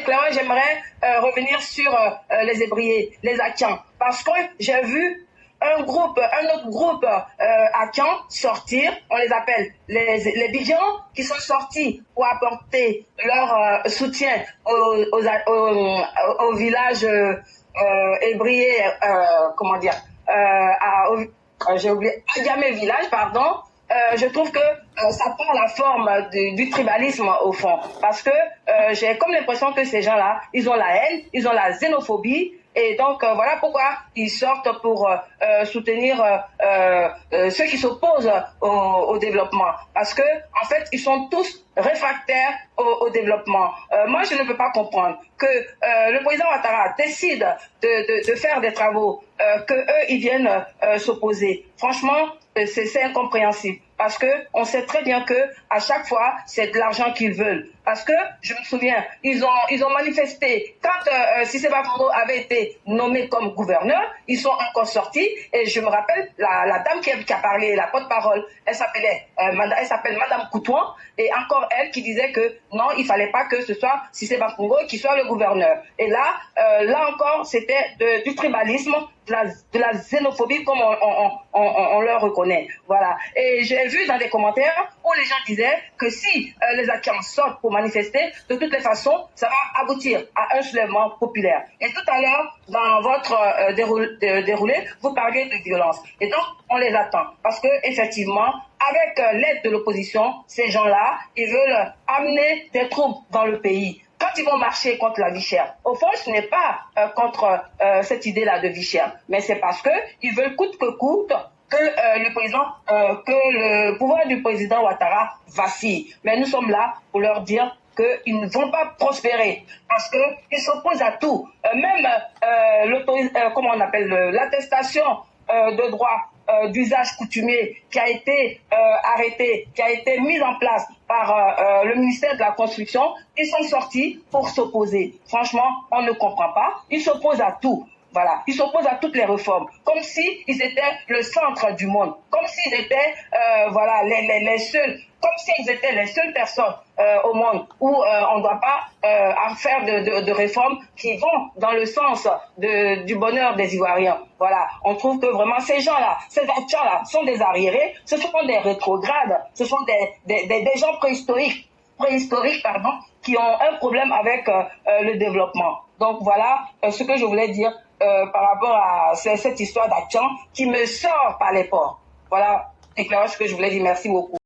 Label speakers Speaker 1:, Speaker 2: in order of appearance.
Speaker 1: éclairant, j'aimerais revenir sur les ébriers, les Akians, parce que j'ai vu un autre groupe Akian sortir, on les appelle les Bidjans, qui sont sortis pour apporter leur soutien au village ébrié, comment dire, j'ai oublié, Agamé village, pardon. Je trouve que ça prend la forme du tribalisme au fond, parce que j'ai comme l'impression que ces gens-là, ils ont la haine, ils ont la xénophobie, et donc voilà pourquoi ils sortent pour soutenir ceux qui s'opposent au développement, parce que en fait ils sont tous réfractaires au développement. Moi je ne peux pas comprendre que le président Ouattara décide de faire des travaux, que eux ils viennent s'opposer. Franchement, c'est incompréhensible, parce que on sait très bien que à chaque fois c'est de l'argent qu'ils veulent. Parce que je me souviens, ils ont manifesté quand Cissé Bakoro avait été nommé comme gouverneur, ils sont encore sortis, et je me rappelle la dame qui a parlé, la porte-parole, elle s'appelle Madame Coutouan, et encore elle qui disait que non, il fallait pas que ce soit Cissé Bakoro qui soit le gouverneur. Et là encore, c'était du tribalisme, de la xénophobie comme on le reconnaît. Voilà. Et j'ai vu dans des commentaires où les gens disaient que si les Akians sortent pour manifester, de toutes les façons, ça va aboutir à un soulèvement populaire. Et tout à l'heure, dans votre déroulé, vous parliez de violence. Et donc, on les attend. Parce que, effectivement, avec l'aide de l'opposition, ces gens-là, ils veulent amener des troupes dans le pays. Quand ils vont marcher contre la vie chère, au fond, ce n'est pas contre cette idée-là de vie chère, mais c'est parce qu'ils veulent coûte que coûte que le pouvoir du président Ouattara vacille. Mais nous sommes là pour leur dire qu'ils ne vont pas prospérer, parce qu'ils s'opposent à tout. Même comment on appelle l'attestation de droit d'usage coutumier qui a été arrêté, qui a été mise en place par le ministère de la Construction, ils sont sortis pour s'opposer. Franchement, on ne comprend pas. Ils s'opposent à tout. Voilà, ils s'opposent à toutes les réformes, comme si ils étaient le centre du monde, comme s'ils étaient les seuls, comme s'ils étaient les seules personnes au monde où on ne doit pas faire de réformes qui vont dans le sens du bonheur des Ivoiriens. Voilà, on trouve que vraiment ces gens-là, ces acteurs-là sont des arriérés, ce sont des rétrogrades, ce sont des gens préhistoriques, qui ont un problème avec le développement. Donc voilà ce que je voulais dire par rapport à cette histoire d'Action qui me sort par les pores. Voilà, éclairage ce que je voulais dire. Merci beaucoup.